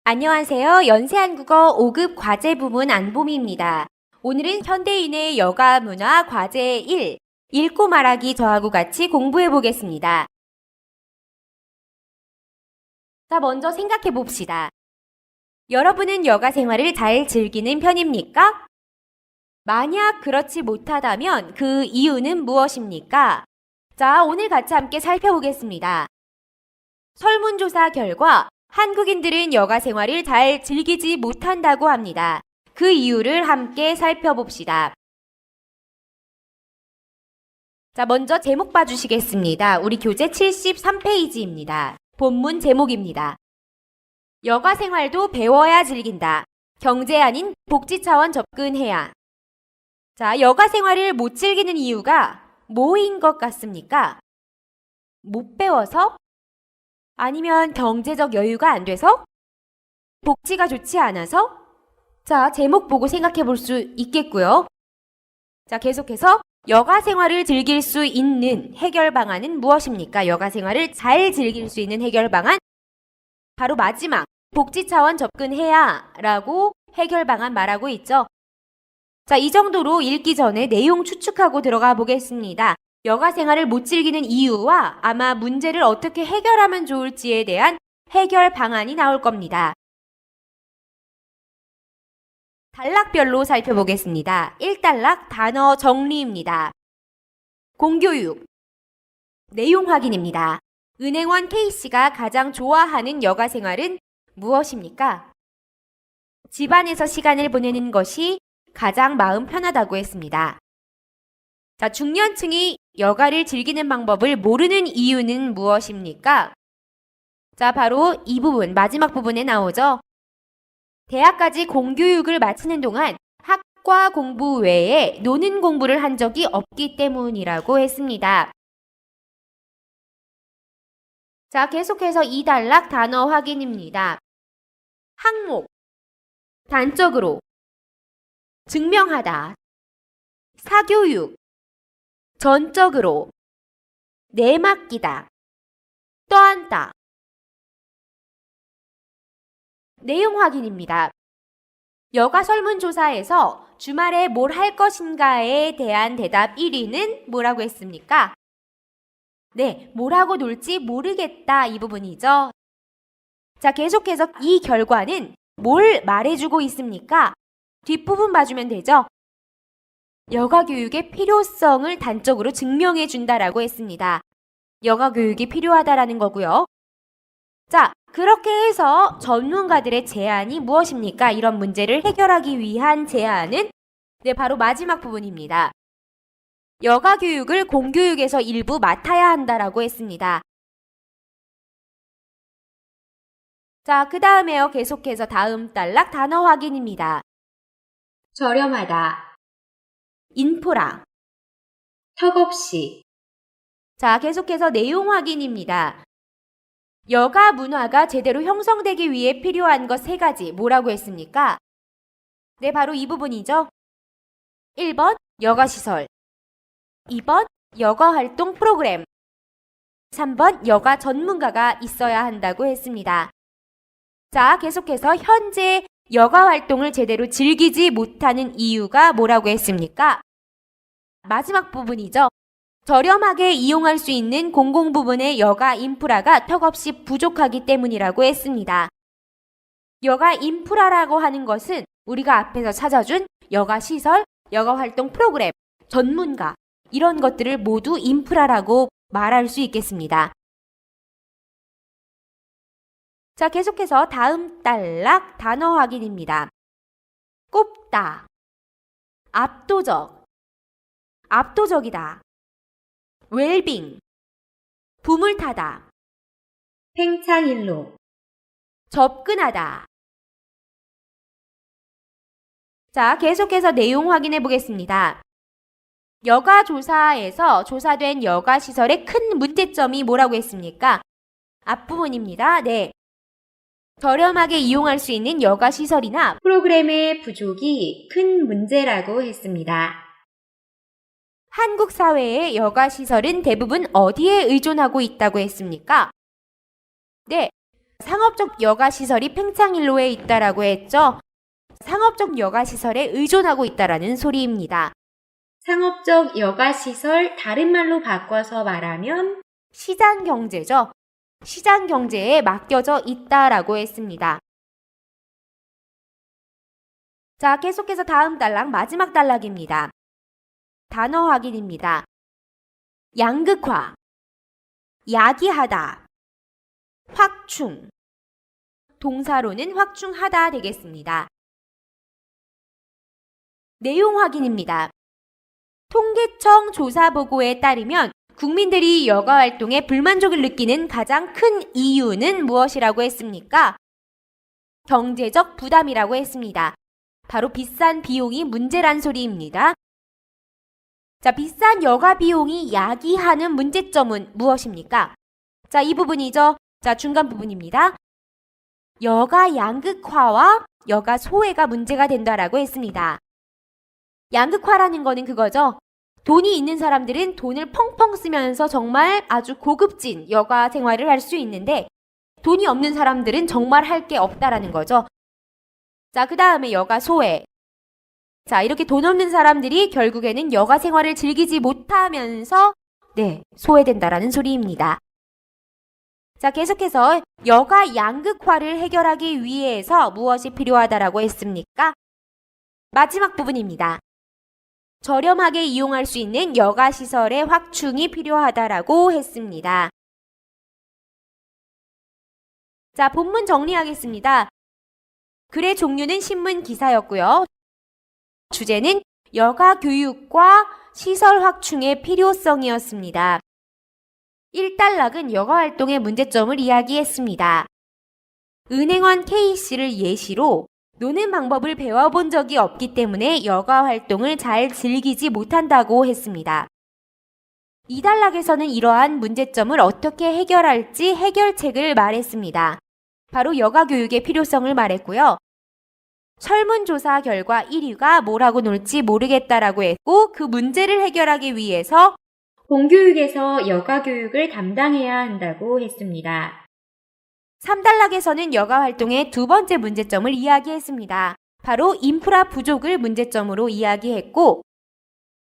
안녕하세요. 연세한국어 5급 과제 부문 안보미입니다. 오늘은 현대인의 여가 문화 과제 1, 읽고 말하기 저하고 같이 공부해 보겠습니다. 자, 먼저 생각해 봅시다. 여러분은 여가 생활을 잘 즐기는 편입니까? 만약 그렇지 못하다면 그 이유는 무엇입니까? 자, 오늘 같이 함께 살펴보겠습니다. 설문조사 결과 한국인들은 여가 생활을 잘 즐기지 못한다고 합니다. 그 이유를 함께 살펴봅시다. 자, 먼저 제목 봐주시겠습니다. 우리 교재 73페이지입니다. 본문 제목입니다. 여가 생활도 배워야 즐긴다. 경제 아닌 복지 차원 접근해야. 자, 여가 생활을 못 즐기는 이유가 뭐인 것 같습니까? 못 배워서? 아니면 경제적 여유가 안 돼서? 복지가 좋지 않아서? 자, 제목 보고 생각해 볼 수 있겠고요. 자, 계속해서 여가 생활을 즐길 수 있는 해결 방안은 무엇입니까? 여가 생활을 잘 즐길 수 있는 해결 방안? 바로 마지막, 복지 차원 접근해야 라고 해결 방안 말하고 있죠. 자, 이 정도로 읽기 전에 내용 추측하고 들어가 보겠습니다. 여가 생활을 못 즐기는 이유와 아마 문제를 어떻게 해결하면 좋을지에 대한 해결 방안이 나올 겁니다. 단락별로 살펴보겠습니다. 1단락 단어 정리입니다. 공교육, 내용 확인입니다. 은행원 K씨가 가장 좋아하는 여가 생활은 무엇입니까? 집안에서 시간을 보내는 것이 가장 마음 편하다고 했습니다. 자, 중년층이 여가를 즐기는 방법을 모르는 이유는 무엇입니까? 자, 바로 이 부분, 마지막 부분에 나오죠. 대학까지 공교육을 마치는 동안 학과 공부 외에 노는 공부를 한 적이 없기 때문이라고 했습니다. 자, 계속해서 2단락 단어 확인입니다. 항목, 단적으로, 증명하다, 사교육, 전적으로, 내맡기다, 떠안다. 내용 확인입니다. 여가 설문조사에서 주말에 뭘 할 것인가에 대한 대답 1위는 뭐라고 했습니까? 네, 뭘 하고 놀지 모르겠다 이 부분이죠. 자, 계속해서 이 결과는 뭘 말해주고 있습니까? 뒷부분 봐주면 되죠. 여가 교육의 필요성을 단적으로 증명해 준다라고 했습니다. 여가 교육이 필요하다라는 거고요. 자, 그렇게 해서 전문가들의 제안이 무엇입니까? 이런 문제를 해결하기 위한 제안은 네, 바로 마지막 부분입니다. 여가 교육을 공교육에서 일부 맡아야 한다라고 했습니다. 자, 그 다음에요. 계속해서 다음 단락 단어 확인입니다. 저렴하다, 인프라, 턱없이. 자, 계속해서 내용 확인입니다. 여가 문화가 제대로 형성되기 위해 필요한 것 3가지 뭐라고 했습니까? 네, 바로 이 부분이죠. 1번 여가시설, 2번 여가활동 프로그램, 3번 여가 전문가가 있어야 한다고 했습니다. 자, 계속해서 현재 여가 활동을 제대로 즐기지 못하는 이유가 뭐라고 했습니까? 마지막 부분이죠. 저렴하게 이용할 수 있는 공공부문의 여가 인프라가 턱없이 부족하기 때문이라고 했습니다. 여가 인프라라고 하는 것은 우리가 앞에서 찾아준 여가 시설, 여가 활동 프로그램, 전문가 이런 것들을 모두 인프라라고 말할 수 있겠습니다. 자, 계속해서 다음 단락 단어 확인입니다. 꼽다, 압도적, 압도적이다, 웰빙, 부물타다, 팽창일로, 접근하다. 자, 계속해서 내용 확인해 보겠습니다. 여가 조사에서 조사된 여가 시설의 큰 문제점이 뭐라고 했습니까? 앞부분입니다. 네. 저렴하게 이용할 수 있는 여가 시설이나 프로그램의 부족이 큰 문제라고 했습니다. 한국 사회의 여가 시설은 대부분 어디에 의존하고 있다고 했습니까? 네, 상업적 여가시설이 팽창일로에 있다라고 했죠. 상업적 여가시설에 의존하고 있다라는 소리입니다. 상업적 여가시설, 다른 말로 바꿔서 말하면 시장경제죠. 시장경제에 맡겨져 있다라고 했습니다. 자, 계속해서 다음 단락, 마지막 단락입니다. 단어 확인입니다. 양극화, 야기하다, 확충, 동사로는 확충하다 되겠습니다. 내용 확인입니다. 통계청 조사보고에 따르면 국민들이 여가활동에 불만족을 느끼는 가장 큰 이유는 무엇이라고 했습니까? 경제적 부담이라고 했습니다. 바로 비싼 비용이 문제란 소리입니다. 자, 비싼 여가 비용이 야기하는 문제점은 무엇입니까? 자, 이 부분이죠. 자, 중간 부분입니다. 여가 양극화와 여가 소외가 문제가 된다라고 했습니다. 양극화라는 거는 그거죠. 돈이 있는 사람들은 돈을 펑펑 쓰면서 정말 아주 고급진 여가 생활을 할 수 있는데 돈이 없는 사람들은 정말 할 게 없다라는 거죠. 자, 그 다음에 여가 소외. 자, 이렇게 돈 없는 사람들이 결국에는 여가 생활을 즐기지 못하면서 소외된다라는 소리입니다. 자, 계속해서 여가 양극화를 해결하기 위해서 무엇이 필요하다라고 했습니까? 마지막 부분입니다. 저렴하게 이용할 수 있는 여가시설의 확충이 필요하다라고 했습니다. 자, 본문 정리하겠습니다. 글의 종류는 신문 기사였고요. 주제는 여가 교육과 시설 확충의 필요성이었습니다. 1단락은 여가 활동의 문제점을 이야기했습니다. 은행원 K씨를 예시로 노는 방법을 배워본 적이 없기 때문에 여가 활동을 잘 즐기지 못한다고 했습니다. 2단락에서는 이러한 문제점을 어떻게 해결할지 해결책을 말했습니다. 바로 여가 교육의 필요성을 말했고요. 설문조사 결과 1위가 뭐라고 놀지 모르겠다라고 했고 그 문제를 해결하기 위해서 공교육에서 여가 교육을 담당해야 한다고 했습니다. 3단락에서는 여가 활동의 두 번째 문제점을 이야기했습니다. 바로 인프라 부족을 문제점으로 이야기했고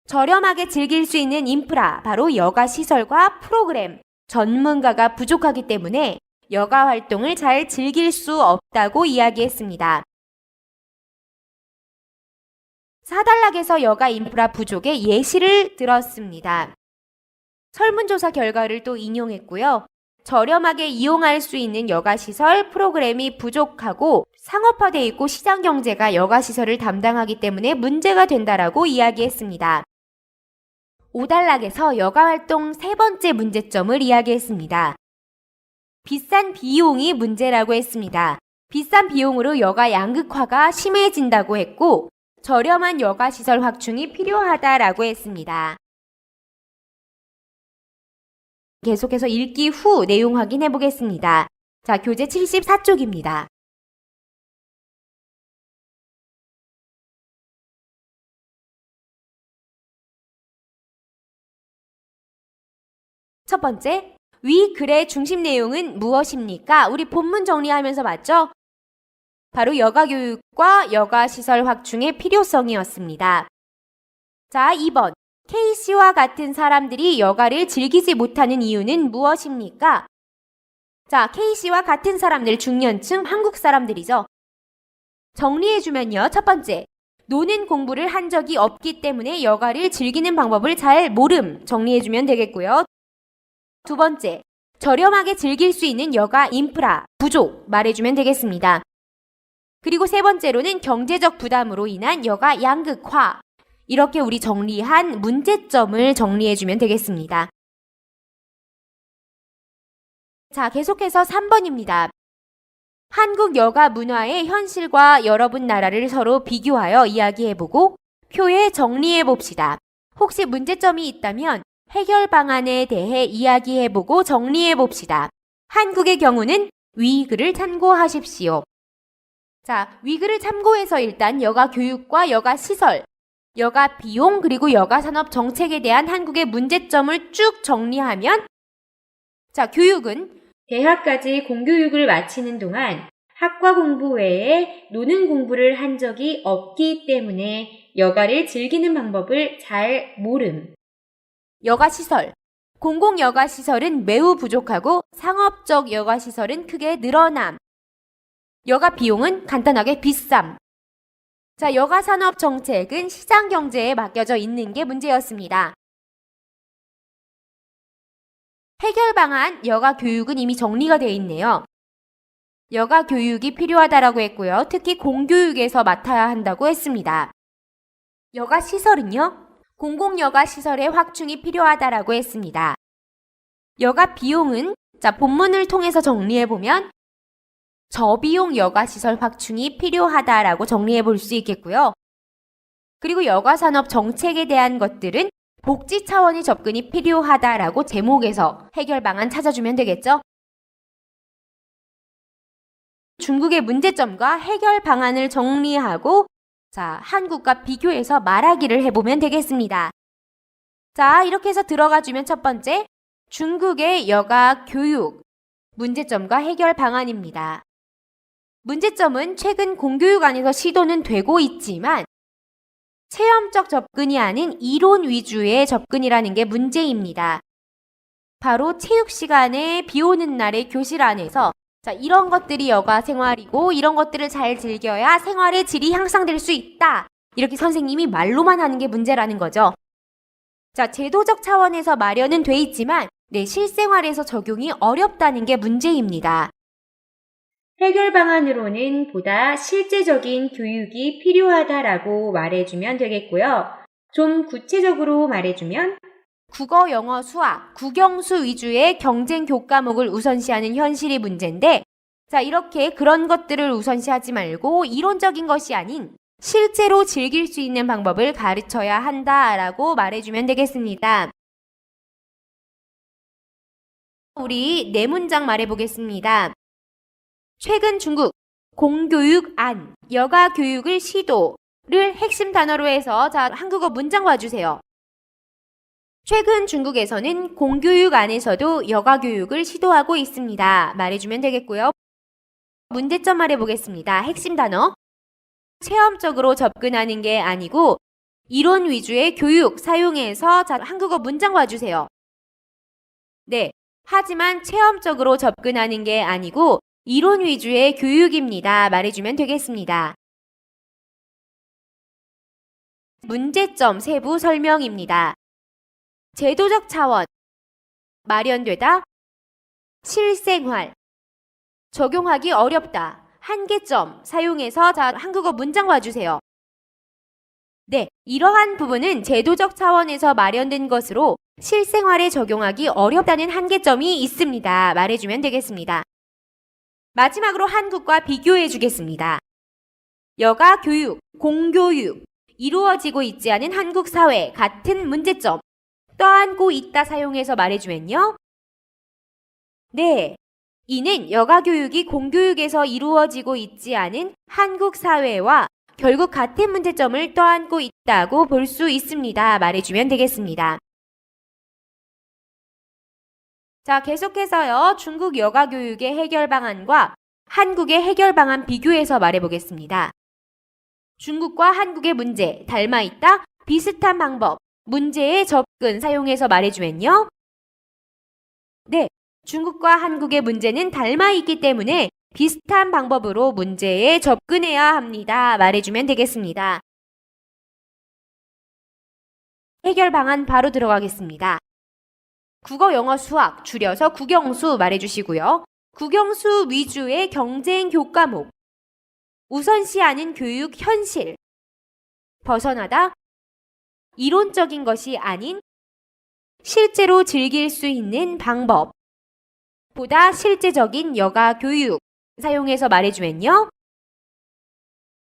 저렴하게 즐길 수 있는 인프라, 바로 여가 시설과 프로그램, 전문가가 부족하기 때문에 여가 활동을 잘 즐길 수 없다고 이야기했습니다. 4단락에서 여가 인프라 부족의 예시를 들었습니다. 설문조사 결과를 또 인용했고요. 저렴하게 이용할 수 있는 여가시설 프로그램이 부족하고 상업화되어 있고 시장경제가 여가시설을 담당하기 때문에 문제가 된다라고 이야기했습니다. 5단락에서 여가활동 세 번째 문제점을 이야기했습니다. 비싼 비용이 문제라고 했습니다. 비싼 비용으로 여가 양극화가 심해진다고 했고 저렴한 여가시설 확충이 필요하다라고 했습니다. 계속해서 읽기 후 내용 확인해 보겠습니다. 자, 교재 74쪽입니다. 첫 번째, 위 글의 중심 내용은 무엇입니까? 우리 본문 정리하면서 봤죠? 바로 여가 교육과 여가 시설 확충의 필요성이었습니다. 자, 2번. K씨와 같은 사람들이 여가를 즐기지 못하는 이유는 무엇입니까? 자, K씨와 같은 사람들 중년층 한국 사람들이죠. 정리해주면요. 첫 번째, 노는 공부를 한 적이 없기 때문에 여가를 즐기는 방법을 잘 모름 정리해주면 되겠고요. 두 번째, 저렴하게 즐길 수 있는 여가 인프라 부족 말해주면 되겠습니다. 그리고 세 번째로는 경제적 부담으로 인한 여가 양극화. 이렇게 우리 정리한 문제점을 정리해주면 되겠습니다. 자, 계속해서 3번입니다. 한국 여가 문화의 현실과 여러분 나라를 서로 비교하여 이야기해보고 표에 정리해봅시다. 혹시 문제점이 있다면 해결 방안에 대해 이야기해보고 정리해봅시다. 한국의 경우는 위 글을 참고하십시오. 자, 위 글을 참고해서 일단 여가 교육과 여가 시설, 여가 비용 그리고 여가 산업 정책에 대한 한국의 문제점을 쭉 정리하면 자, 교육은 대학까지 공교육을 마치는 동안 학과 공부 외에 노는 공부를 한 적이 없기 때문에 여가를 즐기는 방법을 잘 모름. 여가시설. 공공여가시설은 매우 부족하고 상업적 여가시설은 크게 늘어남. 여가 비용은 간단하게 비쌈. 자, 여가산업 정책은 시장 경제에 맡겨져 있는 게 문제였습니다. 해결 방안 여가 교육은 이미 정리가 되어 있네요. 여가 교육이 필요하다라고 했고요. 특히 공교육에서 맡아야 한다고 했습니다. 여가 시설은요? 공공여가 시설의 확충이 필요하다라고 했습니다. 여가 비용은 본문을 통해서 정리해보면 저비용 여가 시설 확충이 필요하다라고 정리해 볼 수 있겠고요. 그리고 여가산업 정책에 대한 것들은 복지 차원의 접근이 필요하다라고 제목에서 해결 방안 찾아주면 되겠죠? 중국의 문제점과 해결 방안을 정리하고 한국과 비교해서 말하기를 해보면 되겠습니다. 자, 이렇게 해서 들어가주면 첫 번째, 중국의 여가 교육, 문제점과 해결 방안입니다. 문제점은 최근 공교육 안에서 시도는 되고 있지만 체험적 접근이 아닌 이론 위주의 접근이라는 게 문제입니다. 바로 체육 시간에 비 오는 날의 교실 안에서 이런 것들이 여가 생활이고 이런 것들을 잘 즐겨야 생활의 질이 향상될 수 있다. 이렇게 선생님이 말로만 하는 게 문제라는 거죠. 제도적 차원에서 마련은 돼 있지만 실생활에서 적용이 어렵다는 게 문제입니다. 해결 방안으로는 보다 실제적인 교육이 필요하다라고 말해주면 되겠고요. 좀 구체적으로 말해주면 국어, 영어, 수학, 국영수 위주의 경쟁 교과목을 우선시하는 현실이 문제인데 이렇게 그런 것들을 우선시하지 말고 이론적인 것이 아닌 실제로 즐길 수 있는 방법을 가르쳐야 한다라고 말해주면 되겠습니다. 우리 네 문장 말해보겠습니다. 최근 중국 공교육안 여가 교육을 시도를 핵심 단어로 해서 한국어 문장 봐주세요. 최근 중국에서는 공교육 안에서도 여가 교육을 시도하고 있습니다. 말해주면 되겠고요. 문제점 말해보겠습니다. 핵심 단어. 체험적으로 접근하는 게 아니고 이론 위주의 교육 사용해서 한국어 문장 봐주세요. 네, 하지만 체험적으로 접근하는 게 아니고 이론 위주의 교육입니다. 말해주면 되겠습니다. 문제점 세부 설명입니다. 제도적 차원, 마련되다, 실생활, 적용하기 어렵다, 한계점 사용해서 한국어 문장 봐주세요. 네, 이러한 부분은 제도적 차원에서 마련된 것으로 실생활에 적용하기 어렵다는 한계점이 있습니다. 말해주면 되겠습니다. 마지막으로 한국과 비교해 주겠습니다. 여가 교육, 공교육, 이루어지고 있지 않은 한국 사회 같은 문제점 떠안고 있다 사용해서 말해주면요. 네, 이는 여가 교육이 공교육에서 이루어지고 있지 않은 한국 사회와 결국 같은 문제점을 떠안고 있다고 볼 수 있습니다. 말해주면 되겠습니다. 계속해서요. 중국 여가 교육의 해결 방안과 한국의 해결 방안 비교해서 말해보겠습니다. 중국과 한국의 문제, 닮아있다, 비슷한 방법, 문제의 접근 사용해서 말해주면요. 네, 중국과 한국의 문제는 닮아있기 때문에 비슷한 방법으로 문제에 접근해야 합니다. 말해주면 되겠습니다. 해결 방안 바로 들어가겠습니다. 국어, 영어, 수학, 줄여서 국영수 말해주시고요. 국영수 위주의 경쟁 교과목, 우선시하는 교육 현실, 벗어나다, 이론적인 것이 아닌 실제로 즐길 수 있는 방법, 보다 실제적인 여가 교육 사용해서 말해주면요.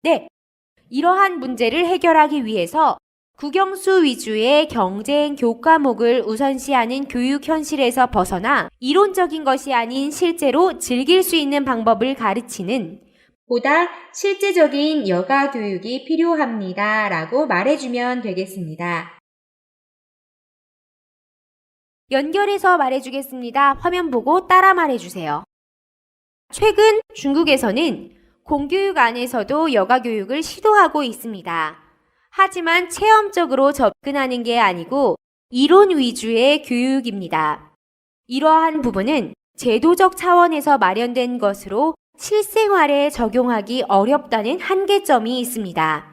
네, 이러한 문제를 해결하기 위해서 국영수 위주의 경쟁 교과목을 우선시하는 교육 현실에서 벗어나 이론적인 것이 아닌 실제로 즐길 수 있는 방법을 가르치는 보다 실제적인 여가 교육이 필요합니다. 라고 말해주면 되겠습니다. 연결해서 말해주겠습니다. 화면 보고 따라 말해주세요. 최근 중국에서는 공교육 안에서도 여가교육을 시도하고 있습니다. 하지만 체험적으로 접근하는 게 아니고 이론 위주의 교육입니다. 이러한 부분은 제도적 차원에서 마련된 것으로 실생활에 적용하기 어렵다는 한계점이 있습니다.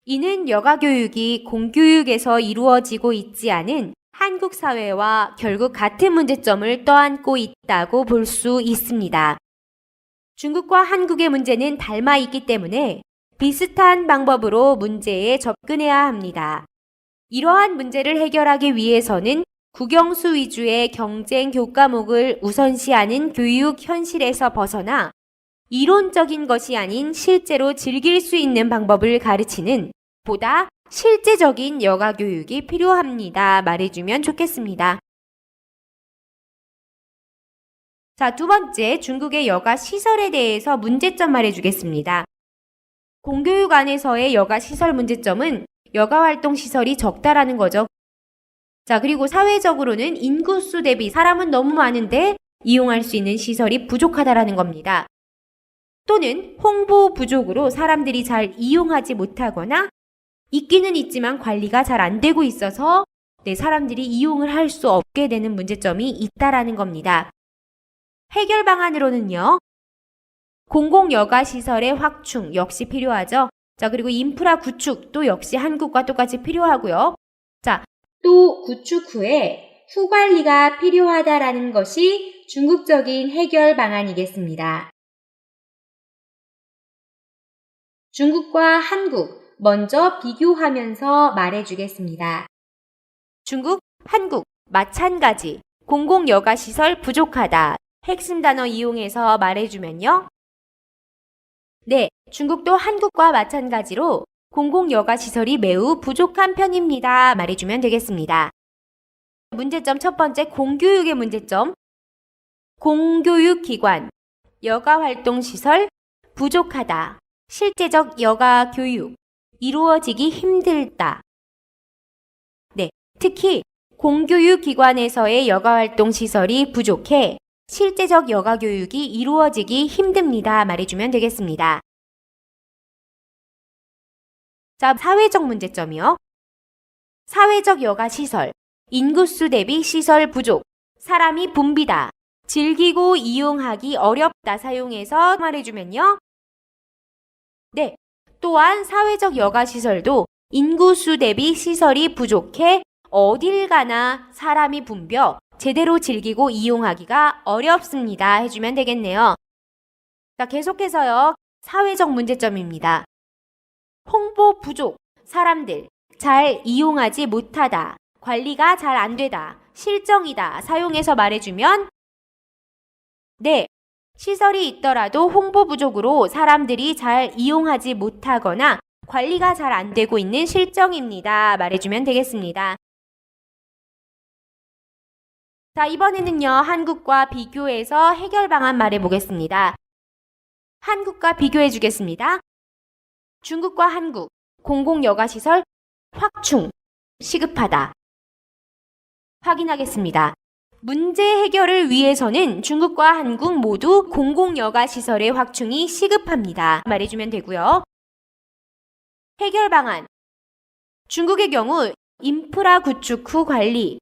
이는 여가교육이 공교육에서 이루어지고 있지 않은 한국 사회와 결국 같은 문제점을 떠안고 있다고 볼 수 있습니다. 중국과 한국의 문제는 닮아 있기 때문에 비슷한 방법으로 문제에 접근해야 합니다. 이러한 문제를 해결하기 위해서는 국영수 위주의 경쟁 교과목을 우선시하는 교육 현실에서 벗어나 이론적인 것이 아닌 실제로 즐길 수 있는 방법을 가르치는 보다 실제적인 여가교육이 필요합니다. 말해주면 좋겠습니다. 자, 두 번째, 중국의 여가 시설에 대해서 문제점 말해주겠습니다. 공교육 안에서의 여가 시설 문제점은 여가 활동 시설이 적다라는 거죠. 자, 그리고 사회적으로는 인구수 대비 사람은 너무 많은데 이용할 수 있는 시설이 부족하다라는 겁니다. 또는 홍보 부족으로 사람들이 잘 이용하지 못하거나 있기는 있지만 관리가 잘 안 되고 있어서 사람들이 이용을 할 수 없게 되는 문제점이 있다라는 겁니다. 해결 방안으로는요. 공공여가시설의 확충 역시 필요하죠. 자, 그리고 인프라 구축도 역시 한국과 똑같이 필요하고요. 자, 또 구축 후에 후관리가 필요하다라는 것이 중국적인 해결 방안이겠습니다. 중국과 한국 먼저 비교하면서 말해주겠습니다. 중국, 한국 마찬가지 공공여가시설 부족하다. 핵심 단어 이용해서 말해주면요. 네, 중국도 한국과 마찬가지로 공공여가시설이 매우 부족한 편입니다. 말해주면 되겠습니다. 문제점 첫 번째, 공교육의 문제점. 공교육기관, 여가활동시설 부족하다. 실제적 여가교육, 이루어지기 힘들다. 네, 특히 공교육기관에서의 여가활동시설이 부족해 실제적 여가교육이 이루어지기 힘듭니다. 말해주면 되겠습니다. 자, 사회적 문제점이요. 사회적 여가시설, 인구수 대비 시설 부족, 사람이 붐비다, 즐기고 이용하기 어렵다 사용해서 말해주면요. 네, 또한 사회적 여가시설도 인구수 대비 시설이 부족해 어딜 가나 사람이 붐벼 제대로 즐기고 이용하기가 어렵습니다. 해주면 되겠네요. 자, 계속해서요. 사회적 문제점입니다. 홍보 부족, 사람들 잘 이용하지 못하다, 관리가 잘 안 되다, 실정이다 사용해서 말해주면 네, 시설이 있더라도 홍보 부족으로 사람들이 잘 이용하지 못하거나 관리가 잘 안 되고 있는 실정입니다. 말해주면 되겠습니다. 자, 이번에는요. 한국과 비교해서 해결 방안 말해보겠습니다. 한국과 비교해 주겠습니다. 중국과 한국, 공공여가시설 확충, 시급하다. 확인하겠습니다. 문제 해결을 위해서는 중국과 한국 모두 공공여가시설의 확충이 시급합니다. 말해주면 되고요. 해결 방안. 중국의 경우 인프라 구축 후 관리,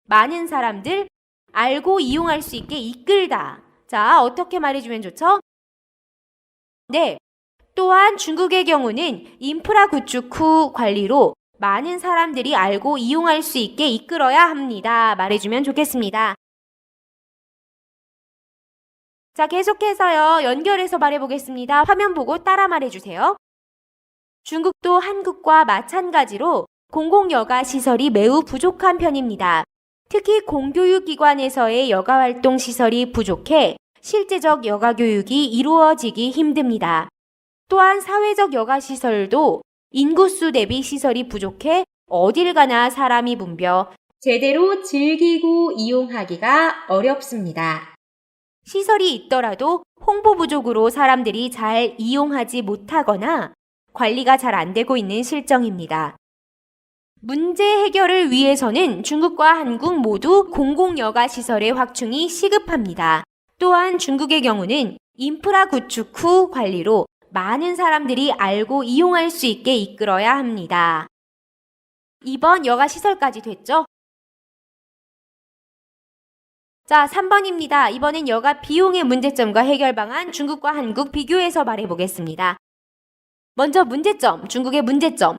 많은 사람들 알고 이용할 수 있게 이끌다. 자, 어떻게 말해주면 좋죠? 네, 또한 중국의 경우는 인프라 구축 후 관리로 많은 사람들이 알고 이용할 수 있게 이끌어야 합니다. 말해주면 좋겠습니다. 자, 계속해서요. 연결해서 말해보겠습니다. 화면 보고 따라 말해주세요. 중국도 한국과 마찬가지로 공공여가시설이 매우 부족한 편입니다. 특히 공교육기관에서의 여가활동 시설이 부족해 실제적 여가교육이 이루어지기 힘듭니다. 또한 사회적 여가시설도 인구수 대비 시설이 부족해 어딜 가나 사람이 붐벼 제대로 즐기고 이용하기가 어렵습니다. 시설이 있더라도 홍보 부족으로 사람들이 잘 이용하지 못하거나 관리가 잘 안 되고 있는 실정입니다. 문제 해결을 위해서는 중국과 한국 모두 공공여가시설의 확충이 시급합니다. 또한 중국의 경우는 인프라 구축 후 관리로 많은 사람들이 알고 이용할 수 있게 이끌어야 합니다. 2번 여가시설까지 됐죠? 자, 3번입니다. 이번엔 여가 비용의 문제점과 해결 방안 중국과 한국 비교해서 말해보겠습니다. 먼저 문제점, 중국의 문제점.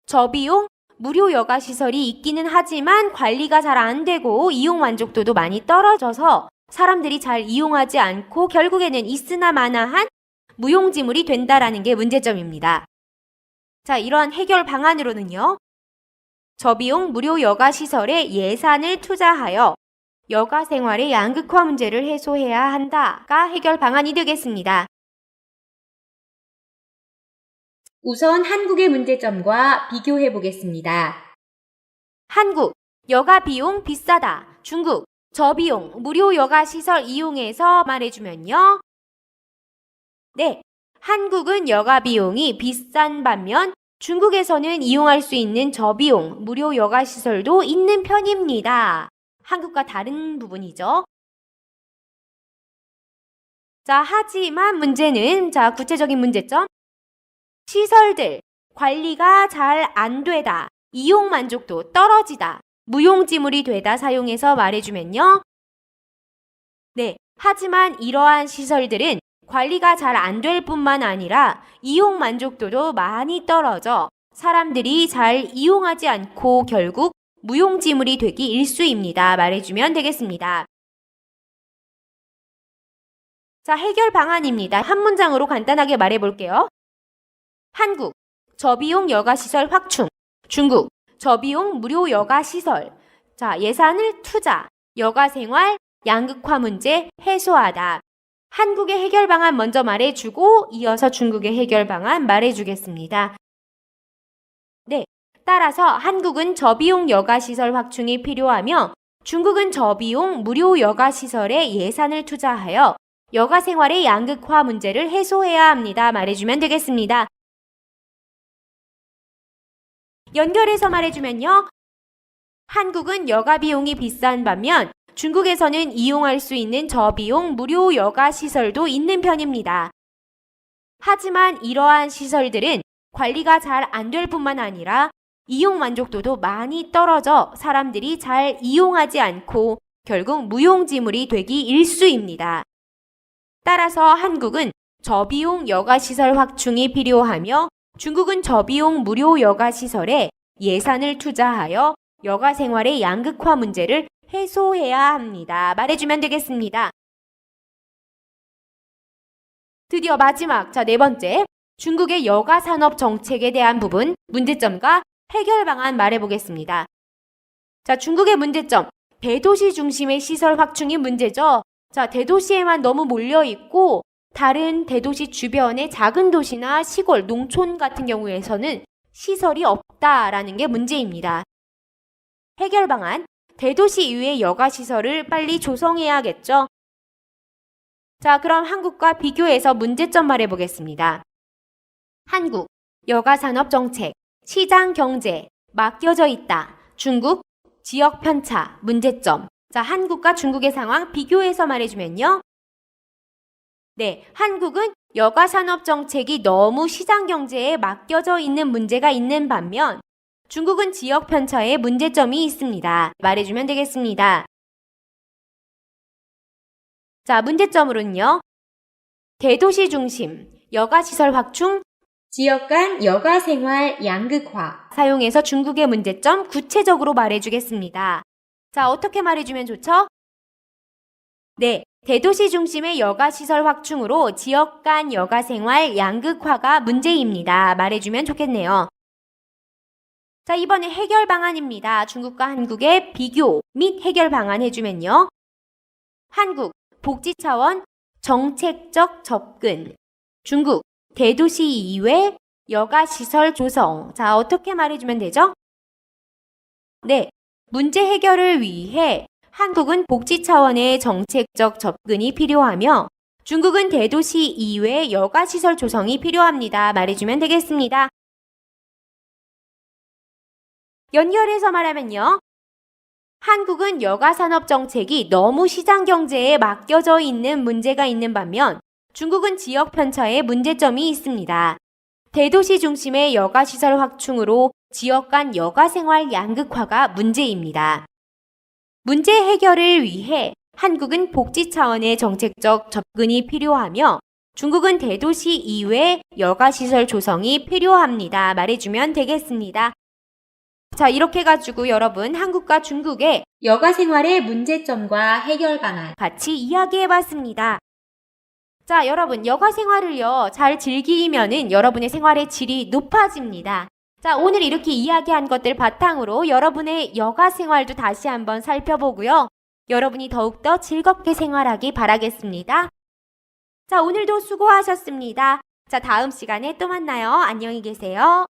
저비용, 무료 여가시설이 있기는 하지만 관리가 잘 안 되고 이용 만족도도 많이 떨어져서 사람들이 잘 이용하지 않고 결국에는 있으나 마나한 무용지물이 된다라는 게 문제점입니다. 자, 이러한 해결 방안으로는요. 저비용 무료 여가시설에 예산을 투자하여 여가 생활의 양극화 문제를 해소해야 한다가 해결 방안이 되겠습니다. 우선 한국의 문제점과 비교해 보겠습니다. 한국, 여가 비용 비싸다. 중국, 저비용, 무료 여가 시설 이용해서 말해주면요. 네, 한국은 여가 비용이 비싼 반면 중국에서는 이용할 수 있는 저비용, 무료 여가 시설도 있는 편입니다. 한국과 다른 부분이죠. 자, 하지만 문제는, 구체적인 문제점. 시설들, 관리가 잘 안 되다, 이용 만족도 떨어지다, 무용지물이 되다 사용해서 말해주면요. 네, 하지만 이러한 시설들은 관리가 잘 안 될 뿐만 아니라 이용 만족도도 많이 떨어져 사람들이 잘 이용하지 않고 결국 무용지물이 되기 일쑤입니다. 말해주면 되겠습니다. 자, 해결 방안입니다. 한 문장으로 간단하게 말해볼게요. 한국, 저비용 여가시설 확충. 중국, 저비용 무료 여가시설. 자, 예산을 투자. 여가생활, 양극화 문제 해소하다. 한국의 해결 방안 먼저 말해주고 이어서 중국의 해결 방안 말해주겠습니다. 네, 따라서 한국은 저비용 여가시설 확충이 필요하며 중국은 저비용 무료 여가시설에 예산을 투자하여 여가생활의 양극화 문제를 해소해야 합니다. 말해주면 되겠습니다. 연결해서 말해주면요. 한국은 여가 비용이 비싼 반면 중국에서는 이용할 수 있는 저비용 무료 여가 시설도 있는 편입니다. 하지만 이러한 시설들은 관리가 잘 안 될 뿐만 아니라 이용 만족도도 많이 떨어져 사람들이 잘 이용하지 않고 결국 무용지물이 되기 일쑤입니다. 따라서 한국은 저비용 여가시설 확충이 필요하며 중국은 저비용 무료 여가시설에 예산을 투자하여 여가생활의 양극화 문제를 해소해야 합니다. 말해주면 되겠습니다. 드디어 마지막, 네 번째, 중국의 여가산업 정책에 대한 부분, 문제점과 해결 방안 말해보겠습니다. 자, 중국의 문제점, 대도시 중심의 시설 확충이 문제죠. 자, 대도시에만 너무 몰려있고 다른 대도시 주변의 작은 도시나 시골, 농촌 같은 경우에서는 시설이 없다라는 게 문제입니다. 해결 방안, 대도시 이외의 여가시설을 빨리 조성해야겠죠. 자, 그럼 한국과 비교해서 문제점 말해보겠습니다. 한국, 여가산업 정책, 시장 경제, 맡겨져 있다. 중국, 지역 편차, 문제점. 자, 한국과 중국의 상황 비교해서 말해주면요. 네, 한국은 여가산업 정책이 너무 시장 경제에 맡겨져 있는 문제가 있는 반면 중국은 지역 편차에 문제점이 있습니다. 말해주면 되겠습니다. 자, 문제점으로는요. 대도시 중심, 여가시설 확충, 지역 간 여가생활 양극화 사용해서 중국의 문제점 구체적으로 말해주겠습니다. 자, 어떻게 말해주면 좋죠? 네, 대도시 중심의 여가시설 확충으로 지역 간 여가생활 양극화가 문제입니다. 말해주면 좋겠네요. 자, 이번에 해결 방안입니다. 중국과 한국의 비교 및 해결 방안 해주면요. 한국, 복지 차원, 정책적 접근. 중국, 대도시 이외 여가시설 조성. 자, 어떻게 말해주면 되죠? 네, 문제 해결을 위해 한국은 복지 차원의 정책적 접근이 필요하며 중국은 대도시 이외 여가시설 조성이 필요합니다. 말해주면 되겠습니다. 연결해서 말하면요. 한국은 여가산업 정책이 너무 시장 경제에 맡겨져 있는 문제가 있는 반면 중국은 지역 편차에 문제점이 있습니다. 대도시 중심의 여가시설 확충으로 지역 간 여가생활 양극화가 문제입니다. 문제 해결을 위해 한국은 복지 차원의 정책적 접근이 필요하며 중국은 대도시 이외 여가시설 조성이 필요합니다. 말해주면 되겠습니다. 자, 이렇게 해가지고 여러분 한국과 중국의 여가생활의 문제점과 해결 방안 같이 이야기해봤습니다. 자, 여러분 여가생활을요 잘 즐기면은 여러분의 생활의 질이 높아집니다. 자, 오늘 이렇게 이야기한 것들 바탕으로 여러분의 여가생활도 다시 한번 살펴보고요. 여러분이 더욱더 즐겁게 생활하기 바라겠습니다. 자, 오늘도 수고하셨습니다. 자, 다음 시간에 또 만나요. 안녕히 계세요.